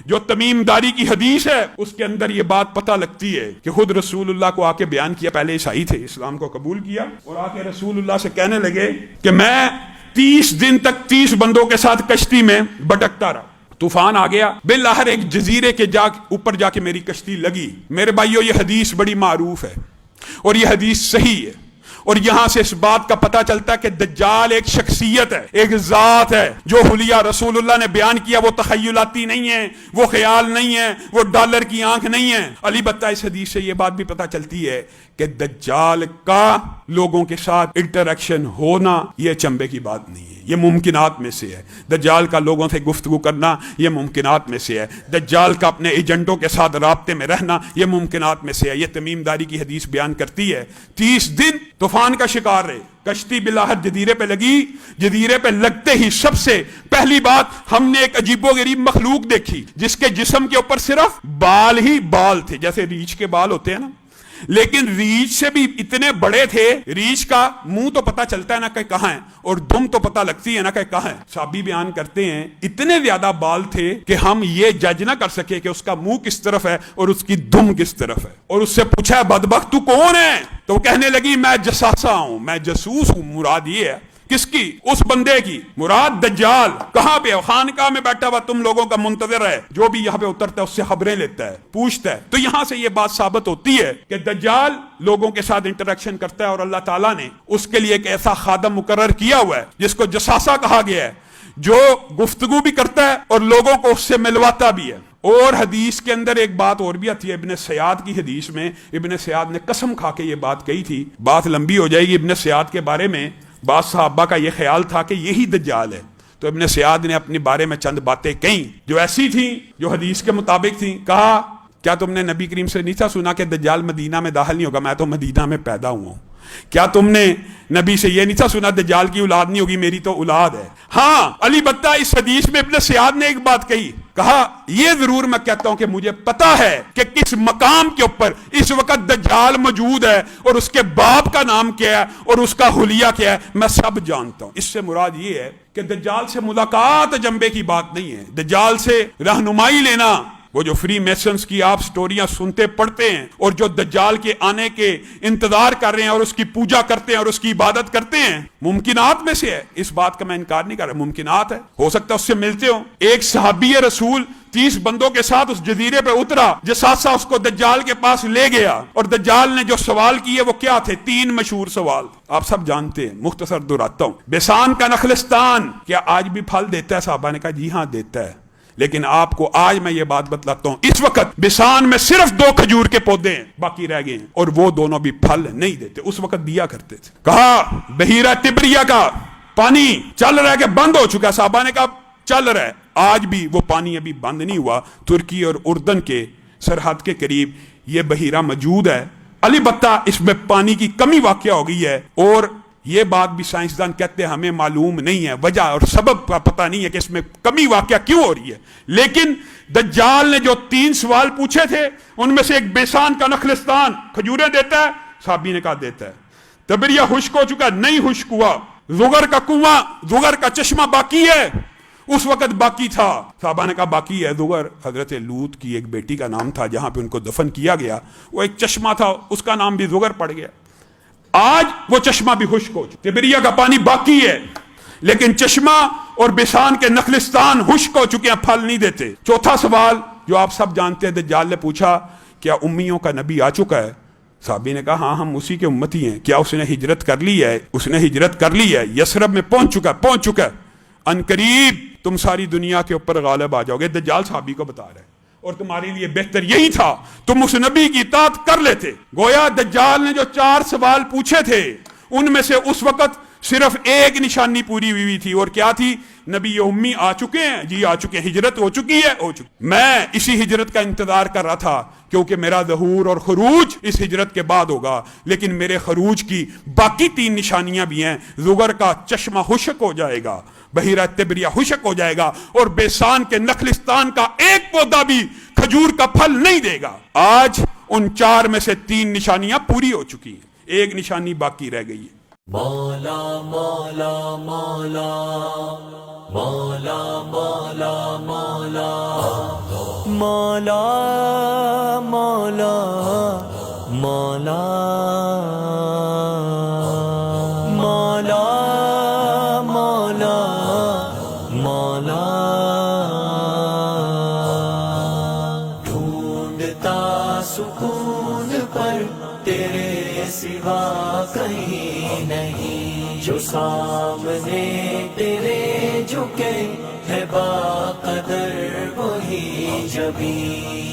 جو تمیم داری کی حدیث ہے اس کے اندر یہ بات پتہ لگتی ہے کہ خود رسول اللہ کو آ کے بیان کیا، پہلے عیسائی تھے، اسلام کو قبول کیا اور آ کے رسول اللہ سے کہنے لگے کہ میں 30 دن تک 30 بندوں کے ساتھ کشتی میں بھٹکتا رہا، طوفان آ گیا، بالآخر ایک جزیرے کے اوپر جا کے میری کشتی لگی۔ میرے بھائیو یہ حدیث بڑی معروف ہے اور یہ حدیث صحیح ہے، اور یہاں سے اس بات کا پتہ چلتا ہے کہ دجال ایک شخصیت ہے، ایک ذات ہے۔ جو حلیہ رسول اللہ نے بیان کیا وہ تخیلاتی نہیں ہے، وہ خیال نہیں ہے، وہ ڈالر کی آنکھ نہیں ہے۔ البتہ اس حدیث سے یہ بات بھی پتہ چلتی ہے کہ دجال کا لوگوں کے ساتھ انٹریکشن ہونا یہ چمبے کی بات نہیں ہے، یہ ممکنات میں سے ہے۔ دجال کا لوگوں سے گفتگو کرنا یہ ممکنات میں سے ہے۔ دجال کا اپنے ایجنٹوں کے ساتھ رابطے میں رہنا یہ ممکنات میں سے ہے۔ یہ تمیم داری کی حدیث بیان کرتی ہے 30 دن طوفان کا شکار رہے، کشتی بالآخر جزیرے پہ لگی، جزیرے پہ لگتے ہی سب سے پہلی بات ہم نے ایک عجیب و غریب مخلوق دیکھی جس کے جسم کے اوپر صرف بال ہی بال تھے، جیسے ریچھ کے بال ہوتے ہیں نا، لیکن ریچھ سے بھی اتنے بڑے تھے۔ ریچھ کا منہ تو پتہ چلتا ہے نا کہ کہاں ہے، اور دم تو پتہ لگتی ہے نا کہ کہاں ہے۔ صحابی بیان کرتے ہیں اتنے زیادہ بال تھے کہ ہم یہ جج نہ کر سکے کہ اس کا منہ کس طرف ہے اور اس کی دم کس طرف ہے۔ اور اس سے پوچھا بدبخت تو کون ہے؟ تو وہ کہنے لگی میں جساسا ہوں، میں جاسوس ہوں۔ مراد یہ ہے کس کی؟ اس بندے کی، مراد دجال۔ کہاں پہ؟ خانقاہ میں بیٹھا ہوا تم لوگوں کا منتظر ہے، جو بھی یہاں پہ اترتا ہے اس سے خبریں لیتا ہے، پوچھتا ہے۔ تو یہاں سے یہ بات ثابت ہوتی ہے کہ دجال لوگوں کے ساتھ انٹریکشن کرتا ہے، اور اللہ تعالیٰ نے اس کے لیے ایک ایسا خادم مقرر کیا ہوا ہے جس کو جساسا کہا گیا ہے، جو گفتگو بھی کرتا ہے اور لوگوں کو اس سے ملواتا بھی ہے۔ اور حدیث کے اندر ایک بات اور بھی آتی ہے، ابن سیاد کی حدیث میں ابن سیاد نے قسم کھا کے یہ بات کہی تھی، بات لمبی ہو جائے گی۔ ابن سیاد کے بارے میں بعض صحابہ کا یہ خیال تھا کہ یہی دجال ہے، تو ابن سیاد نے اپنے بارے میں چند باتیں کہیں جو ایسی تھیں جو حدیث کے مطابق تھیں۔ کہا کیا تم نے نبی کریم سے نہیں تھا سنا کہ دجال مدینہ میں داخل نہیں ہوگا؟ میں تو مدینہ میں پیدا ہوا ہوں۔ کیا تم نے نبی سے یہ نہیں تھا سنا دجال کی اولاد نہیں ہوگی؟ میری تو اولاد ہے۔ ہاں البتہ اس حدیث میں ابن سیاد نے ایک بات کہی، کہا یہ ضرور میں کہتا ہوں کہ مجھے پتا ہے کہ کس مقام کے اوپر اس وقت دجال موجود ہے، اور اس کے باپ کا نام کیا ہے اور اس کا حلیہ کیا ہے، میں سب جانتا ہوں۔ اس سے مراد یہ ہے کہ دجال سے ملاقات جنبے کی بات نہیں ہے، دجال سے رہنمائی لینا، وہ جو فری میسنز کی آپ سٹوریاں سنتے پڑھتے ہیں اور جو دجال کے آنے کے انتظار کر رہے ہیں اور اس کی پوجا کرتے ہیں اور اس کی عبادت کرتے ہیں، ممکنات میں سے ہے۔ اس بات کا میں انکار نہیں کر رہا، ممکنات ہے، ہو سکتا ہے اس سے ملتے ہوں۔ ایک صحابی رسول 30 بندوں کے ساتھ اس جزیرے پہ اترا، جساسا اس کو دجال کے پاس لے گیا، اور دجال نے جو سوال کیے وہ کیا تھے؟ 3 مشہور سوال آپ سب جانتے ہیں، مختصر دہراتا ہوں۔ بیسان کا نخلستان کیا آج بھی پھل دیتا ہے؟ صحابہ نے کہا جی ہاں دیتا ہے، لیکن آپ کو آج میں یہ بات بتلاتا ہوں، اس وقت بیسان میں صرف 2 کھجور کے پودے ہیں، باقی رہ گئے ہیں، اور وہ دونوں بھی پھل نہیں دیتے، اس وقت دیا کرتے تھے۔ کہا بحیرہ تبریہ کا پانی چل رہا ہے کہ بند ہو چکا؟ صحابہ نے کہا چل رہا ہے، آج بھی وہ پانی ابھی بند نہیں ہوا، ترکی اور اردن کے سرحد کے قریب یہ بحیرہ موجود ہے۔ البتہ اس میں پانی کی کمی واقع ہو گئی ہے، اور یہ بات بھی سائنسدان کہتے ہیں ہمیں معلوم نہیں ہے، وجہ اور سبب کا پتہ نہیں ہے کہ اس میں کمی واقع کیوں ہو رہی ہے۔ لیکن دجال نے جو 3 سوال پوچھے تھے ان میں سے ایک بیسان کا نخلستان کھجوریں دیتا ہے؟ صحابی نے کہا دیتا ہے۔ تبریہ خشک ہو چکا؟ نہیں خشک ہوا۔ زغر کا کنواں، زغر کا چشمہ باقی ہے؟ اس وقت باقی تھا۔ صحابہ نے کہا باقی ہے۔ زغر حضرت لوط کی ایک بیٹی کا نام تھا جہاں پہ ان کو دفن کیا گیا، وہ ایک چشمہ تھا، اس کا نام بھی زغر پڑ گیا۔ آج وہ چشمہ بھی خشک ہو چکا، تبریہ کا پانی باقی ہے، لیکن چشمہ اور بیسان کے نخلستان خشک ہو چکے ہیں، پھل نہیں دیتے۔ چوتھا سوال جو آپ سب جانتے ہیں، دجال نے پوچھا کیا امیوں کا نبی آ چکا ہے؟ صحابی نے کہا ہاں ہم اسی کے امتی ہیں۔ کیا اس نے ہجرت کر لی ہے؟ اس نے ہجرت کر لی ہے، یثرب میں پہنچ چکا ہے، ان قریب تم ساری دنیا کے اوپر غالب آ جاؤ گے۔ دجال صحابی کو بتا رہے ہیں، اور تمہارے لیے بہتر یہی تھا تم اس نبی کی اطاعت کر لیتے۔ گویا دجال نے جو 4 سوال پوچھے تھے ان میں سے اس وقت صرف ایک نشانی پوری ہوئی تھی، اور کیا تھی؟ نبی امی آ چکے ہیں، جی آ چکے ہیں، ہجرت ہو چکی ہے، ہو چکی۔ میں اسی ہجرت کا انتظار کر رہا تھا کیونکہ میرا ظہور اور خروج اس ہجرت کے بعد ہوگا، لیکن میرے خروج کی باقی 3 نشانیاں بھی ہیں۔ زغر کا چشمہ خشک ہو جائے گا، بحیرہ تبریہ خشک ہو جائے گا، اور بیسان کے نخلستان کا ایک پودا بھی کھجور کا پھل نہیں دے گا۔ آج ان 4 میں سے 3 نشانیاں پوری ہو چکی ہیں، ایک نشانی باقی رہ گئی ہے۔ مولا مولا مولا مولا مولا مولا مولا مولا مولا مولا مولا مولا ڈھونڈتا سکون پر تیرے سوا کہیں نہیں، جو سامنے تیرے جھکے ہے با قدر وہی جبیں